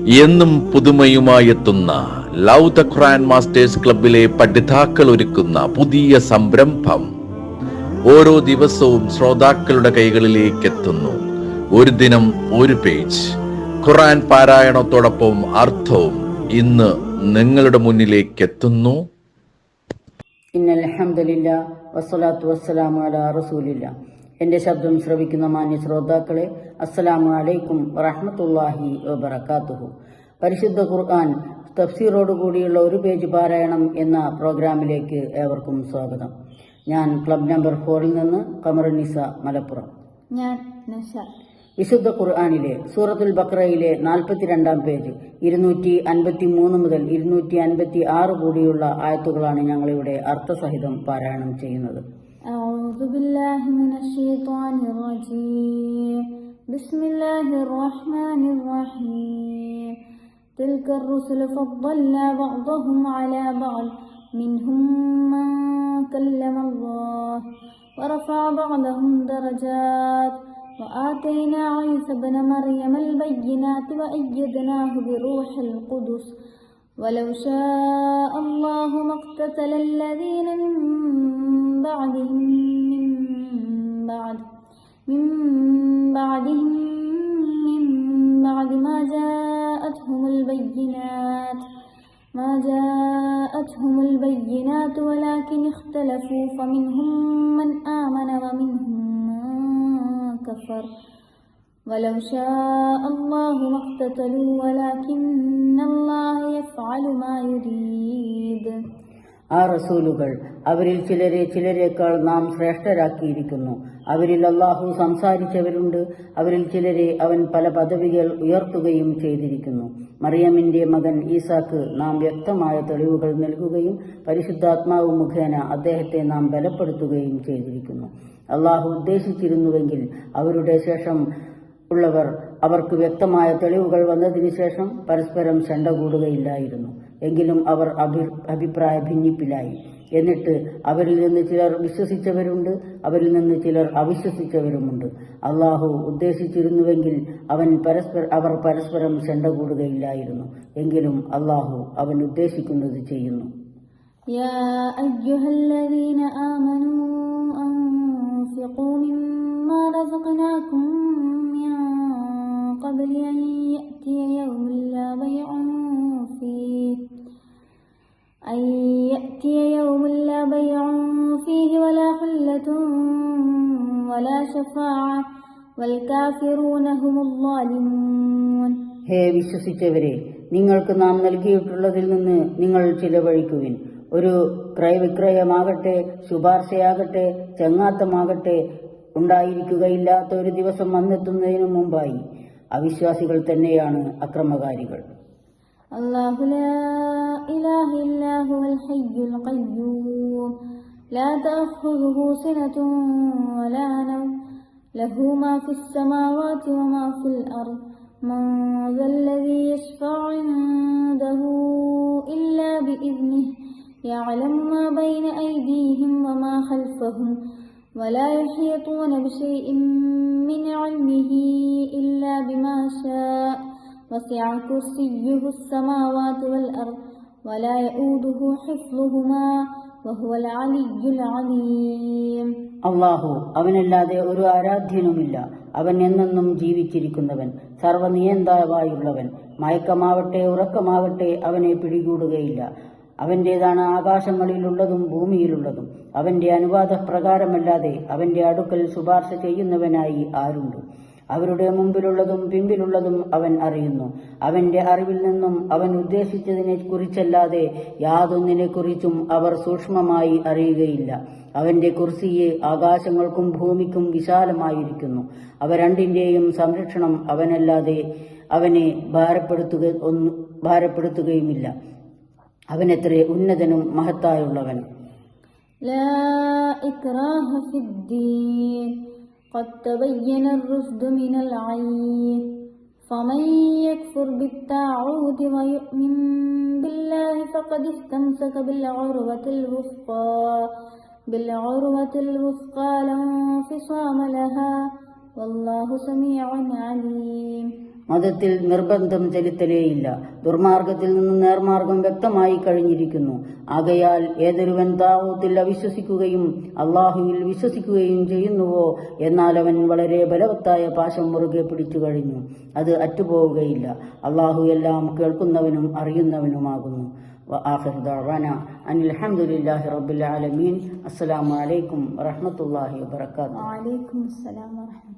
എന്നും പുതുമയുമായെത്തുന്ന love the Quran masters ക്ലബിലെ പഠിതാക്കൾ ഒരുക്കുന്ന പുതിയ സംരംഭം ഓരോ ദിവസവും ശ്രോതാക്കളുടെ കൈകളിലേക്ക് എത്തുന്നു. ഒരു ദിനം ഒരു പേജ് ഖുർആൻ പാരായണത്തോടൊപ്പം അർത്ഥവും ഇന്ന് നിങ്ങളുടെ മുന്നിലേക്ക് എത്തുന്നു. ഇന്നൽ ഹംദുലില്ലാഹ് വസ്സലാത്തു വസ്സലാമു അലാ റസൂലില്ലാഹ്. എൻ്റെ ശബ്ദം ശ്രവിക്കുന്ന മാന്യ ശ്രോതാക്കളെ, അസ്സലാമു അലൈക്കും വറഹ്മത്തുള്ളാഹി വബറകാതുഹു. പരിശുദ്ധ ഖുർആൻ തഫ്സീറോടുകൂടിയുള്ള ഒരു പേജ് പാരായണം എന്ന പ്രോഗ്രാമിലേക്ക് ഏവർക്കും സ്വാഗതം. ഞാൻ ക്ലബ് നമ്പർ 4 നിന്ന് ഖമറുന്നിസ മലപ്പുറം. ഞാൻ നഷ. വിശുദ്ധ ഖുർആനിലെ സൂറത്തുൽ ബഖറയിലെ 42-ാം പേജ് 253 മുതൽ 256 കൂടിയുള്ള ആയത്തുകളാണ് ഞങ്ങളിവിടെ അർത്ഥസഹിതം പാരായണം ചെയ്യുന്നത്. أعوذ بالله من الشيطان الرجيم. بسم الله الرحمن الرحيم. تلك الرسل فضلنا بعضهم على بعض منهم من كلم الله ورفع بعضهم درجات وآتينا عيسى ابن مريم البينات وأيدناه بروح القدس ولو شاء الله ما اقتتل الذين من بعدهم من بعد ما جاءتهم البينات ولكن اختلفوا فمنهم من آمن ومنهم من كفر ولو شاء الله ما اقتتلوا ولكن الله يفعل ما يريد. ആ റസൂലുകൾ അവരിൽ ചിലരേക്കാൾ നാം ശ്രേഷ്ഠരാക്കിയിരിക്കുന്നു. അവരിൽ അല്ലാഹു സംസാരിച്ചവരുണ്ട്. അവരിൽ ചിലരെ അവൻ പല പദവികൾ ഉയർത്തുകയും ചെയ്തിരിക്കുന്നു. മറിയമിന്റെ മകൻ ഈസാക്ക് നാം വ്യക്തമായ തെളിവുകൾ നൽകുകയും പരിശുദ്ധാത്മാവ് മുഖേന അദ്ദേഹത്തെ നാം ബലപ്പെടുത്തുകയും ചെയ്തിരിക്കുന്നു. അല്ലാഹു ഉദ്ദേശിച്ചിരുന്നുവെങ്കിൽ അവരുടെ ശേഷം ഉള്ളവർ അവർക്ക് വ്യക്തമായ തെളിവുകൾ വന്നതിന് ശേഷം പരസ്പരം ശണ്ട കൂടുകയില്ലായിരുന്നു. എങ്കിലും അവർ അഭിപ്രായ ഭിന്നിപ്പിലായി. എന്നിട്ട് അവരിൽ നിന്ന് ചിലർ വിശ്വസിച്ചവരുണ്ട്, അവരിൽ നിന്ന് ചിലർ അവിശ്വസിച്ചവരുമുണ്ട്. അള്ളാഹു ഉദ്ദേശിച്ചിരുന്നുവെങ്കിൽ അവർ പരസ്പരം ശണ്ട കൂടുകയില്ലായിരുന്നു. എങ്കിലും അള്ളാഹു അവൻ ഉദ്ദേശിക്കുന്നത് ചെയ്യുന്നു. യാ അയ്യുഹല്ലദീന ആമനൂ അൻഫിഖൂ മിമ്മാ റസഖ്നാകും മിൻ ഖബ്ലി അൻ യഅതിയ യൗമുൻ ലാ ബൈഉൻ فيه ولا خلة ولا شفاعة والكافرون هم الظالمون. ഹേ വിശ്വസിച്ചവരെ, നിങ്ങൾക്ക് നാം നൽകിയിട്ടുള്ളതിൽ നിന്ന് നിങ്ങൾ ചിലവഴിക്കുവിൻ. ഒരു ക്രയവിക്രയമാകട്ടെ, ശുപാർശയാകട്ടെ, ചങ്ങാത്തമാകട്ടെ ഉണ്ടായിരിക്കുകയില്ലാത്ത ഒരു ദിവസം വന്നെത്തുന്നതിനു മുമ്പായി അവിശ്വാസികൾ തന്നെയാണ് അക്രമകാരികൾ. അല്ലാഹു ലാ ഇലാഹ ഇല്ലാ ഹുവൽ ഹയ്യുൽ ഖയ്യൂം ലാ തഅഖുദുഹു സിനതുൻ വലാ നൗം ലഹു മാ ഫിസ് സമാവാതി വമാ ഫിൽ അർദ് മൻ ദല്ലദീ യശ്ഫഉ ഇൻദഹു ഇല്ലാ ബിഇദ്നിഹി യഅലമു മാ ബൈന അയ്ദീഹിം വമാ ഖൽഫഹും വലാ യുഹീതൂന ബിശൈഇൻ മിൻ ഇൽമിഹി ഇല്ലാ ബിമാ ശാഅ وسع كرسيه السماوات والأرض ولا يؤوده حفظهما وهو العلي العظيم. അല്ലാഹു അവനല്ലാതെ ഒരു ആരാധ്യനുമില്ല. അവൻ എന്നെന്നും ജീവിച്ചിരിക്കുന്നവൻ, സർവനിയന്താവായുള്ളവൻ. മയക്കമാവട്ടെ ഉറക്കമാവട്ടെ അവനെ പിടികൂടുകയില്ല. അവന്റേതാണ് ആകാശങ്ങളിലുള്ളതും ഭൂമിയിലുള്ളതും. അവന്റെ അനുവാദപ്രകാരമല്ലാതെ അവന്റെ അടുക്കൽ ശുപാർശ ചെയ്യുന്നവനായി ആരുണ്ട്? അവരുടെ മുമ്പിലുള്ളതും പിമ്പിലുള്ളതും അവൻ അറിയുന്നു. അവന്റെ അറിവിൽ നിന്നും അവൻ ഉദ്ദേശിച്ചതിനെ കുറിച്ചല്ലാതെ യാതൊന്നിനെക്കുറിച്ചും അവർ സൂക്ഷ്മമായി അറിയുകയില്ല. അവന്റെ കുർസിയെ ആകാശങ്ങൾക്കും ഭൂമിക്കും വിശാലമായിരിക്കുന്നു. അവ രണ്ടിന്റെയും സംരക്ഷണം അവനല്ലാതെ അവനെ ഭാരപ്പെടുത്തുകയുമില്ല. അവനെത്ര ഉന്നതനും മഹത്തായുള്ളവൻ. ലാ ഇക്റാഹ ഫിദ്ദീൻ قد تبين الرشد من الغي فمن يكفر بالطاغوت ويؤمن بالله فقد استمسك بالعروة الوثقى لا انفصام لها والله سميع عليم. മതത്തിൽ നിർബന്ധം ചെലുത്തലേയില്ല. ദുർമാർഗത്തിൽ നിന്ന് നേർമാർഗം വ്യക്തമായി കഴിഞ്ഞിരിക്കുന്നു. ആകയാൽ ഏതൊരുവൻ താവൂത്തിൽ അവിശ്വസിക്കുകയും അള്ളാഹുവിൽ വിശ്വസിക്കുകയും ചെയ്യുന്നുവോ, എന്നാൽ അവൻ വളരെ ബലവത്തായ പാശം മുറുകെ പിടിച്ചു കഴിഞ്ഞു. അത് അറ്റുപോവുകയില്ല. അള്ളാഹു എല്ലാം കേൾക്കുന്നവനും അറിയുന്നവനുമാകുന്നു. وآخر دعوانا أن الحمد لله رب العالمين. السلام عليكم ورحمة الله وبركاته. وعليكم السلام ورحمة الله.